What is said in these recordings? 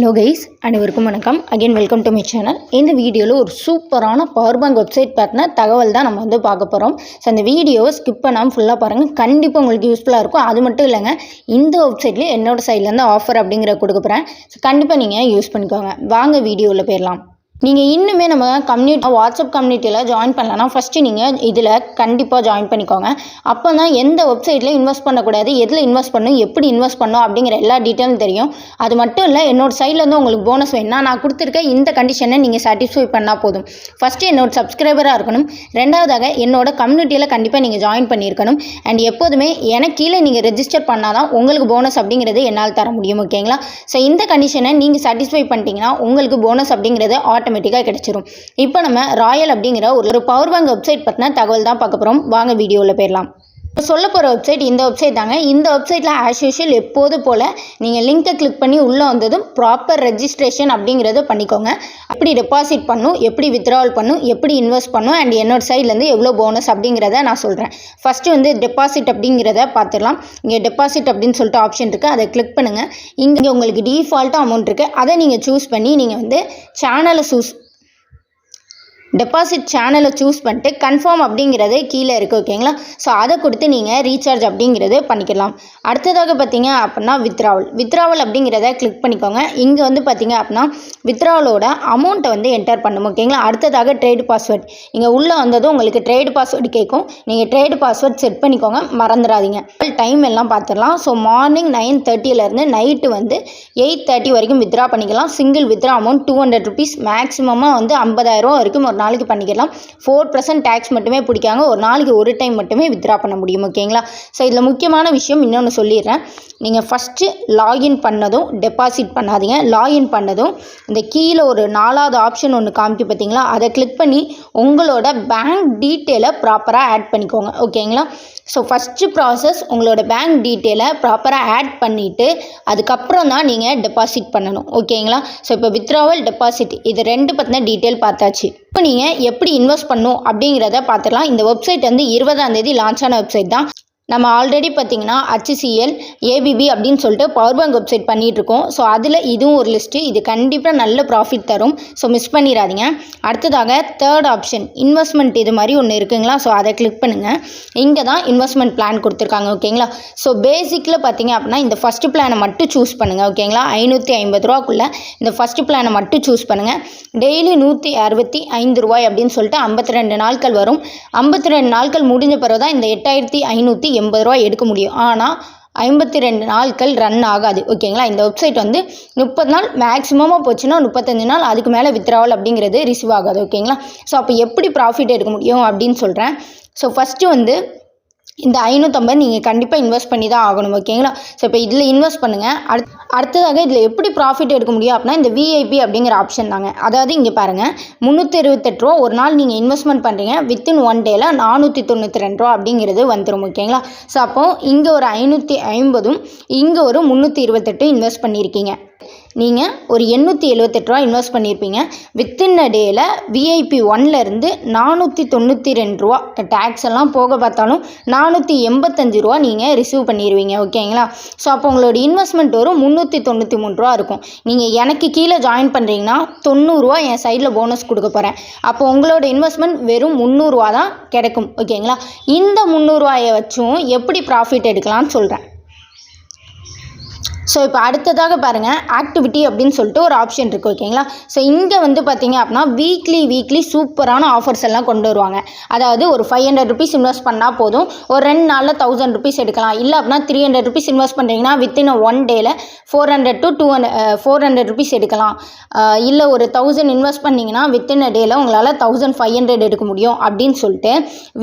Hello guys, அனைவருக்கும் வணக்கம். Again welcome to my channel. இந்த வீடியோவில் ஒரு சூப்பரான பவர் பேங்க் வெப்சைட் பற்றின தகவல் தான் நம்ம வந்து பார்க்க போகிறோம். ஸோ அந்த வீடியோவை ஸ்கிப் பண்ணாமல் ஃபுல்லாக பாருங்கள். கண்டிப்பாக உங்களுக்கு யூஸ்ஃபுல்லாக இருக்கும். அது மட்டும் இல்லைங்க, இந்த வெப்சைட்லேயே என்னோடய சைட்லேருந்து ஆஃபர் அப்படிங்கிற கொடுக்க போகிறேன். ஸோ கண்டிப்பாக நீங்கள் யூஸ் பண்ணிக்கோங்க. வாங்க வீடியோவில் போயிடலாம். நீங்கள் இன்னுமே நம்ம வாட்ஸ்அப் கம்யூனிட்டியில் ஜாயின் பண்ணலன்னா ஃபஸ்ட்டு நீங்கள் இதில் கண்டிப்பாக ஜாயின் பண்ணிக்கோங்க. அப்போ தான் எந்த வெப்சைட்டில் இன்வெஸ்ட் பண்ணக்கூடாது, எதில் இன்வெஸ்ட் பண்ணணும், எப்படி இன்வெஸ்ட் பண்ணணும் அப்படிங்கிற எல்லா டீட்டெயிலும் தெரியும். அது மட்டும் இல்லை, என்னோடய சைட்லேருந்து உங்களுக்கு போனஸ் வேணும்னா நான் கொடுத்துருக்க இந்த கண்டிஷனை நீங்கள் சாட்டிஸ்ஃபை பண்ணால் போதும். ஃபஸ்ட்டு என்னோட சப்ஸ்கிரைபராக இருக்கணும். ரெண்டாவதாக என்னோட கம்யூனிட்டியில் கண்டிப்பாக நீங்கள் ஜாயின் பண்ணியிருக்கணும். அண்ட் எப்போதுமே எனக்கு கீழே நீங்கள் ரெஜிஸ்டர் பண்ணால் தான் உங்களுக்கு போனஸ் அப்படிங்கிறது என்னால் தர முடியும். ஓகேங்களா? ஸோ இந்த கண்டிஷனை நீங்கள் சாட்டிஸ்ஃபை பண்ணிட்டீங்கன்னா உங்களுக்கு போனஸ் அப்படிங்கிறது ஆட்டோமேட்டிக்காக கிடைச்சிரும். இப்போ நம்ம ராயல் அப்படிங்கிற ஒரு பவர் பேங்க் வெப்சைட் பற்றின தகவல் தான் பார்க்க போகிறோம். வாங்க வீடியோவில் போயிடலாம். சொல்ல போகிற வெப்சைட் இந்த வெப்சைட் தாங்க. இந்த வெப்சைட்டில் ஆஸ் யூஷுவல் எப்போது போல் நீங்கள் லிங்க்கை கிளிக் பண்ணி உள்ளே வந்ததும் ப்ராப்பர் ரெஜிஸ்ட்ரேஷன் அப்படிங்கிறத பண்ணிக்கோங்க. எப்படி டெபாசிட் பண்ணும், எப்படி வித்ட்ராவல் பண்ணும், எப்படி இன்வெஸ்ட் பண்ணும், அண்ட் என்னோட சைட்லேருந்து எவ்வளோ போனஸ் அப்படிங்கிறத நான் சொல்கிறேன். ஃபஸ்ட்டு வந்து டெபாசிட் அப்படிங்கிறத பார்த்துடலாம். இங்கே டெபாசிட் அப்படின்னு சொல்லிட்டு ஆப்ஷன் இருக்குது, அதை கிளிக் பண்ணுங்கள். இங்கே உங்களுக்கு டிஃபால்ட்டாக அமௌண்ட் இருக்குது, அதை நீங்கள் சூஸ் பண்ணி நீங்கள் வந்து டெபாசிட் சேனலை சூஸ் பண்ணிட்டு கன்ஃபார்ம் அப்படிங்கிறது கீழே இருக்குது. ஓகேங்களா? ஸோ அதை கொடுத்து நீங்கள் ரீசார்ஜ் அப்படிங்கிறது பண்ணிக்கலாம். அடுத்ததாக பார்த்தீங்க அப்படின்னா வித்ட்ராவல் அப்படிங்கிறத கிளிக் பண்ணிக்கோங்க. இங்கே வந்து பார்த்தீங்க அப்படின்னா வித்ட்ராவலோட அமௌண்ட்டை வந்து என்டர் பண்ணணும். ஓகேங்களா? அடுத்ததாக ட்ரேடு பாஸ்வேர்ட். இங்கே உள்ளே வந்ததும் உங்களுக்கு ட்ரேடு பாஸ்வேர்டு கேட்கும். நீங்கள் ட்ரேடு பாஸ்வேர்ட் செட் பண்ணிக்கோங்க, மறந்துடாதீங்க. டைம் எல்லாம் பார்த்துடலாம். ஸோ மார்னிங் 9:30 நைட்டு வந்து 8:30 வரைக்கும் வித்ட்ரா பண்ணிக்கலாம். Single withdraw amount 200 rupees. மேக்ஸிமமாக வந்து 50,000 வரைக்கும் ஒரு நாளைக்கு பண்ணிக்கலாம். 4% டேக்ஸ் மட்டுமே பிடிக்காங்க. ஒரு நாளைக்கு ஒரு டைம் மட்டுமே வித்ட்ரா பண்ண முடியும். ஓகேங்களா? ஸோ இதில் முக்கியமான விஷயம் இன்னொன்று சொல்லிடுறேன். நீங்கள் ஃபஸ்ட்டு லாகின் பண்ணதும் டெபாசிட் பண்ணாதீங்க. லாகின் பண்ணதும் இந்த கீழே ஒரு 4வது ஆப்ஷன் ஒன்று காமிக்கு பார்த்தீங்களா, அதை கிளிக் பண்ணி உங்களோட பேங்க் டீட்டெயிலை ப்ராப்பராக ஆட் பண்ணிக்கோங்க. ஓகேங்களா? ஸோ ஃபஸ்ட்டு ப்ராசஸ் உங்களோட பேங்க் டீட்டெயிலை ப்ராப்பராக ஆட் பண்ணிவிட்டு அதுக்கப்புறம் தான் நீங்கள் டெபாசிட் பண்ணணும். ஓகேங்களா? ஸோ இப்போ வித்ட்ராவல், டெபாசிட் இது ரெண்டு பற்றின டீட்டெயில் பார்த்தாச்சு. இப்போ நீங்கள் எப்படி இன்வெஸ்ட் பண்ணணும் அப்படிங்கிறத பார்த்துக்கலாம். இந்த வெப்சைட் வந்து 20ஆம் தேதி லான்ச் ஆன வெப்சைட் தான். நம்ம ஆல்ரெடி பார்த்திங்கன்னா HCL, ABB அப்படின்னு சொல்லிட்டு பவர் பேங்க் வெப்சைட் பண்ணிகிட்ருக்கோம். ஸோ அதில் இதுவும் ஒரு லிஸ்ட்டு. இது கண்டிப்பாக நல்ல ப்ராஃபிட் தரும். ஸோ மிஸ் பண்ணிடாதீங்க. அடுத்ததாக தேர்ட் ஆப்ஷன் இன்வெஸ்ட்மெண்ட் இது மாதிரி ஒன்று இருக்குங்களா, ஸோ அதை கிளிக் பண்ணுங்கள். இங்கே தான் இன்வெஸ்ட்மெண்ட் பிளான் கொடுத்துருக்காங்க. ஓகேங்களா? ஸோ பேசிக்கில் பார்த்திங்க அப்படின்னா இந்த ஃபஸ்ட்டு பிளானை மட்டும் சூஸ் பண்ணுங்கள். ஓகேங்களா? 550 ரூபாக்குள்ளே இந்த ஃபஸ்ட்டு பிளானை மட்டும் சூஸ் பண்ணுங்கள். டெய்லி 165 ரூபாய் அப்படின்னு சொல்லிட்டு 52 நாட்கள் வரும். 52 நாட்கள் முடிஞ்ச பிறகு தான் இந்த 8,580 ரூபாய் எடுக்க முடியும். ஆனால் 52 நாட்கள் ரன் ஆகாது. ஓகேங்களா? இந்த வெப்சைட் வந்து 30 நாள் மேக்ஸிமமாக போச்சுன்னா 35 நாள், அதுக்கு மேலே வித்ட்ராவல் அப்படிங்கிறது ரிசீவ் ஆகாது. ஓகேங்களா? ஸோ அப்போ எப்படி ப்ராஃபிட் எடுக்க முடியும் அப்படின்னு சொல்கிறேன். ஸோ ஃபஸ்ட்டு வந்து இந்த 550 நீங்கள் கண்டிப்பாக இன்வெஸ்ட் பண்ணி தான் ஆகணும். ஓகேங்களா? ஸோ இப்போ இதில் இன்வெஸ்ட் பண்ணுங்கள். அடுத்ததாக இதில் எப்படி ப்ராஃபிட் எடுக்க முடியும் அப்படின்னா இந்த VIP அப்படிங்கிற ஆப்ஷன் தாங்க. அதாவது இங்கே பாருங்கள், 328 ரூபா ஒரு நாள் நீங்கள் இன்வெஸ்ட்மெண்ட் பண்ணுறீங்க. வித்தின் 1 டேயில் 492 ரூபா அப்படிங்கிறது வந்துடும். ஓகேங்களா? ஸோ அப்போது இங்கே ஒரு 550 இங்கே ஒரு 328 இன்வெஸ்ட் பண்ணியிருக்கீங்க. நீங்கள் ஒரு 878 ரூபா இன்வெஸ்ட் பண்ணியிருப்பீங்க. வித்தின் அ டேயில் VIP 1லேருந்து 492 ரூபா டேக்ஸ் எல்லாம் போக பார்த்தாலும் 485 ரூபா நீங்கள் ரிசீவ் பண்ணிடுவீங்க. ஓகேங்களா? ஸோ அப்போ உங்களோட இன்வெஸ்ட்மெண்ட் ஒரு 393 ரூபா இருக்கும். நீங்கள் எனக்கு கீழே ஜாயின் பண்ணுறீங்கன்னா 90 ரூபா என் சைடில் போனஸ் கொடுக்க போகிறேன். அப்போ உங்களோட இன்வெஸ்ட்மெண்ட் வெறும் 300 ரூபா தான் கிடைக்கும். ஓகேங்களா? இந்த 300 ரூபாயை வச்சும் எப்படி ப்ராஃபிட் எடுக்கலாம்னு சொல்கிறேன். ஸோ இப்போ அடுத்ததாக பாருங்கள், ஆக்டிவிட்டி அப்படின்னு சொல்லிட்டு ஒரு ஆப்ஷன் இருக்குது. ஓகேங்களா? ஸோ இங்கே வந்து பார்த்தீங்க அப்படின்னா வீக்லி சூப்பரான ஆஃபர்ஸ் எல்லாம் கொண்டு வருவாங்க. அதாவது ஒரு 500 ருபீஸ் இன்வெஸ்ட் பண்ணால் போதும், ஒரு 2 நாளில் 1000 ருபீஸ் எடுக்கலாம். இல்லை அப்படின்னா 300 ருபீஸ் இன்வெஸ்ட் பண்ணுறீங்கன்னா வித்தின் 1 டேயில் 400 ருபீஸ் எடுக்கலாம். இல்லை ஒரு 1000 இன்வெஸ்ட் பண்ணிங்கன்னா வித்தின் அ டேயில் உங்களால் 1500 எடுக்க முடியும் அப்படின்னு சொல்லிட்டு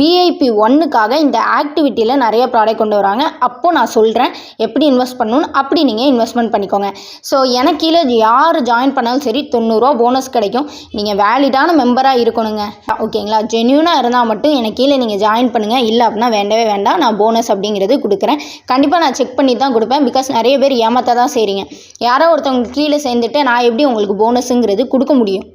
VIP 1க்காக இந்த ஆக்டிவிட்டியில் நிறைய ப்ராடக்ட் கொண்டு வராங்க. அப்போது நான் சொல்கிறேன் எப்படி இன்வெஸ்ட் பண்ணணும்னு, அப்படி நீங்கள் இன்வெஸ்ட்மெண்ட் பண்ணிக்கோங்க. ஸோ எனக்கு கீழே யார் ஜாயின் பண்ணாலும் சரி 90 ரூபா போனஸ் கிடைக்கும். நீங்கள் வேலிடான மெம்பராக இருக்கணுங்க. ஓகேங்களா? ஜென்யூனாக இருந்தால் மட்டும் எனக்கு கீழே நீங்கள் ஜாயின் பண்ணுங்கள். இல்லை அப்படின்னா வேண்டவே வேண்டாம். நான் போனஸ் அப்படிங்கிறது கொடுக்குறேன். கண்டிப்பாக நான் செக் பண்ணி தான் கொடுப்பேன். பிகாஸ் நிறைய பேர் ஏமாற்ற தான் செய்கிறீங்க. யாரோ ஒருத்தவங்க கீழே சேர்ந்துட்டு நான் எப்படி உங்களுக்கு போனஸுங்கிறது கொடுக்க முடியும்?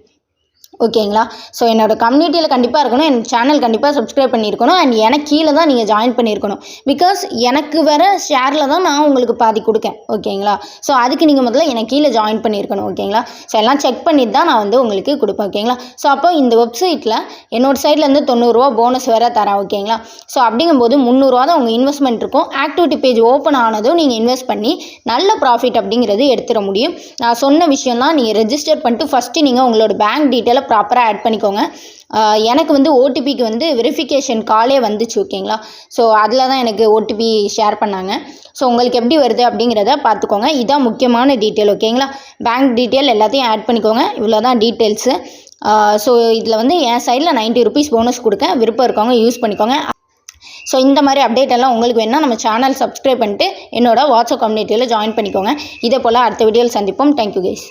ஓகேங்களா. ஸோ என்னோடய கம்யூனிட்டியில் கண்டிப்பாக இருக்கணும், என் சேனல் கண்டிப்பாக சப்ஸ்கிரைப் பண்ணியிருக்கணும், அண்ட் எனக்கு கீழே தான் நீங்கள் ஜாயின் பண்ணியிருக்கணும். பிகாஸ் எனக்கு வர ஷேரில் தான் நான் உங்களுக்கு பாதி கொடுக்கேன். ஓகேங்களா. ஸோ அதுக்கு நீங்கள் முதல்ல எனக்கு கீழே ஜாயின் பண்ணியிருக்கணும். ஓகேங்களா. ஸோ எல்லாம் செக் பண்ணிட்டு தான் நான் வந்து உங்களுக்கு கொடுப்பேன். ஓகேங்களா. ஸோ அப்போ இந்த வெப்சைட்டில் என்னோடய சைட்லேருந்து 90 ரூபா போனஸ் வேறு தரேன். ஓகேங்களா. ஸோ அப்படிங்கும்போது 300 ரூபா தான் உங்கள் இன்வெஸ்ட்மெண்ட் இருக்கும். ஆக்டிவிட்டி பேஜ் ஓப்பன் ஆனதும் நீங்கள் இன்வெஸ்ட் பண்ணி நல்ல ப்ராஃபிட் அப்படிங்கிறது எடுத்துட முடியும். நான் சொன்ன விஷயம் தான், நீங்கள் ரெஜிஸ்டர் பண்ணிட்டு ஃபஸ்ட்டு நீங்கள் உங்களோட பேங்க் டீட்டெயிலை ப்ராப்பராக ஆட் பண்ணிக்கோங்க. எனக்கு வந்து ஓடிபிக்கு வந்து வெரிஃபிகேஷன் காலே வந்துச்சு. ஓகேங்களா. ஸோ அதில் தான் எனக்கு ஓடிபி ஷேர் பண்ணாங்க. ஸோ உங்களுக்கு எப்படி வருது அப்படிங்கிறத பார்த்துக்கோங்க. இதுதான் முக்கியமான டீட்டெயில். ஓகேங்களா. பேங்க் டீட்டெயில் எல்லாத்தையும் ஆட் பண்ணிக்கோங்க. இவ்வளோ தான் டீட்டெயில்ஸு. ஸோ இதில் வந்து என் சைடில் 90 ருபீஸ் போனஸ் கொடுக்க விருப்பம் இருக்கவங்க யூஸ் பண்ணிக்கோங்க. ஸோ இந்த மாதிரி அப்டேட் எல்லாம் உங்களுக்கு வேணும்னா நம்ம சேனல் சப்ஸ்கிரைப் பண்ணிட்டு என்னோட வாட்ஸ்அப் கம்யூனிட்டியில் ஜாயின் பண்ணிக்கோங்க. இதே போல் அடுத்த வீடியோவில் சந்திப்போம். Thank you guys.